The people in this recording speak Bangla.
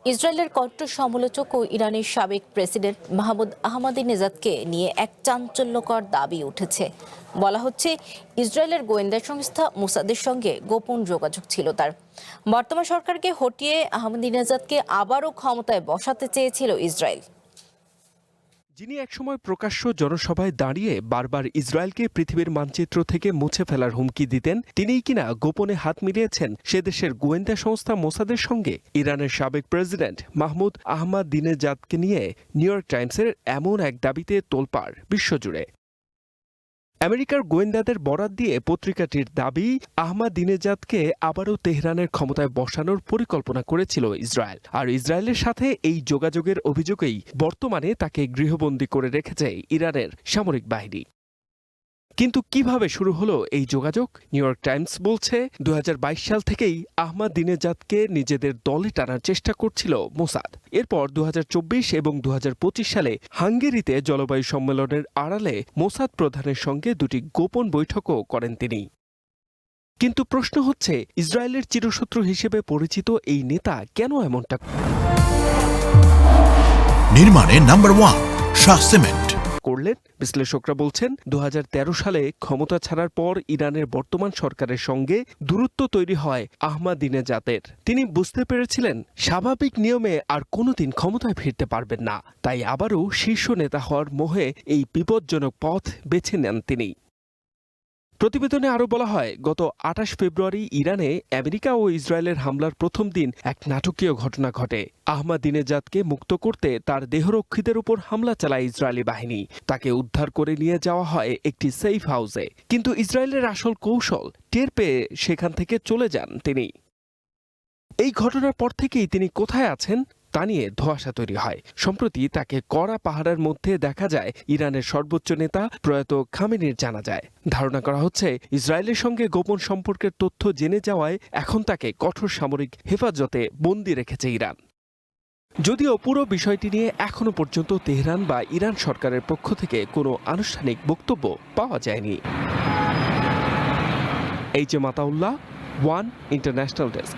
ইসরায়েলের কট্টর সমালোচক ও ইরানের সাবেক প্রেসিডেন্ট মাহমুদ আহমাদিনেজাদকে নিয়ে এক চাঞ্চল্যকর দাবি উঠেছে। বলা হচ্ছে, ইসরায়েলের গোয়েন্দা সংস্থা মোসাদের সঙ্গে গোপন যোগাযোগ ছিল তার। বর্তমান সরকারকে হটিয়ে আহমাদিনেজাদকে আবারও ক্ষমতায় বসাতে চেয়েছিল ইসরায়েল। যিনি একসময় প্রকাশ্য জনসভায় দাঁড়িয়ে বারবার ইসরায়েলকে পৃথিবীর মানচিত্র থেকে মুছে ফেলার হুমকি দিতেন, তিনিই কিনা গোপনে হাত মিলিয়েছেন সে দেশের গোয়েন্দা সংস্থা মোসাদের সঙ্গে। ইরানের সাবেক প্রেসিডেন্ট মাহমুদ আহমাদিনেজাদকে নিয়ে নিউ ইয়র্ক টাইমসের এমন এক দাবিতে তোলপাড় বিশ্বজুড়ে। আমেরিকার গোয়েন্দাদের বরাত দিয়ে পত্রিকাটির দাবি, আহমাদিনেজাদকে আবারও তেহরানের ক্ষমতায় বসানোর পরিকল্পনা করেছিল ইসরায়েল। আর ইসরায়েলের সাথে এই যোগাযোগের অভিযোগেই বর্তমানে তাকে গৃহবন্দী করে রেখেছে ইরানের সামরিক বাহিনী। কিন্তু কিভাবে শুরু হলো এই যোগাযোগ? নিউ ইয়র্ক টাইমস বলছে, 2022 সাল থেকেই আহমাদিনেজাদকে নিজেদের দলে টানার চেষ্টা করছিল মোসাদ। এরপর 2024 এবং 2025 সালে হাঙ্গেরিতে জলবায়ু সম্মেলনের আড়ালে মোসাদ প্রধানের সঙ্গে দুটি গোপন বৈঠকও করেন তিনি। কিন্তু প্রশ্ন হচ্ছে, ইসরায়েলের চিরশত্রু হিসেবে পরিচিত এই নেতা কেন এমনটা নির্মাণে নাম্বার 1 শাহ সিমেন্ট করলেন? বিশ্লেষকরা বলছেন, 2013 সালে ক্ষমতা ছাড়ার পর ইরানের বর্তমান সরকারের সঙ্গে দূরত্ব তৈরি হয় আহমাদিনেজাদের। তিনি বুঝতে পেরেছিলেন স্বাভাবিক নিয়মে আর কোনোদিন ক্ষমতায় ফিরতে পারবেন না, তাই আবারও শীর্ষ নেতা হওয়ার মোহে এই বিপজ্জনক পথ বেছে নেন তিনি। প্রতিবেদনে আরও বলা হয়, গত 28 ফেব্রুয়ারি ইরানে আমেরিকা ও ইসরায়েলের হামলার প্রথম দিন এক নাটকীয় ঘটনা ঘটে। আহমাদিনেজাদকে মুক্ত করতে তার দেহরক্ষীদের উপর হামলা চালায় ইসরায়েলি বাহিনী। তাকে উদ্ধার করে নিয়ে যাওয়া হয় একটি সেফ হাউসে। কিন্তু ইসরায়েলের আসল কৌশল টের পেয়ে সেখান থেকে চলে যান তিনি। এই ঘটনার পর থেকেই তিনি কোথায় আছেন তা নিয়ে ধোঁয়াশা তৈরি হয়। সম্প্রতি তাকে কড়া পাহারার মধ্যে দেখা যায় ইরানের সর্বোচ্চ নেতা প্রয়াত খামেনির জানাজায়। ধারণা করা হচ্ছে, ইসরায়েলের সঙ্গে গোপন সম্পর্কের তথ্য জেনে যাওয়ায় এখন তাকে কঠোর সামরিক হেফাজতে বন্দী রেখেছে ইরান। যদিও পুরো বিষয়টি নিয়ে এখনো পর্যন্ত তেহরান বা ইরান সরকারের পক্ষ থেকে কোনো আনুষ্ঠানিক বক্তব্য পাওয়া যায়নি। H M Ataullah, one international desk.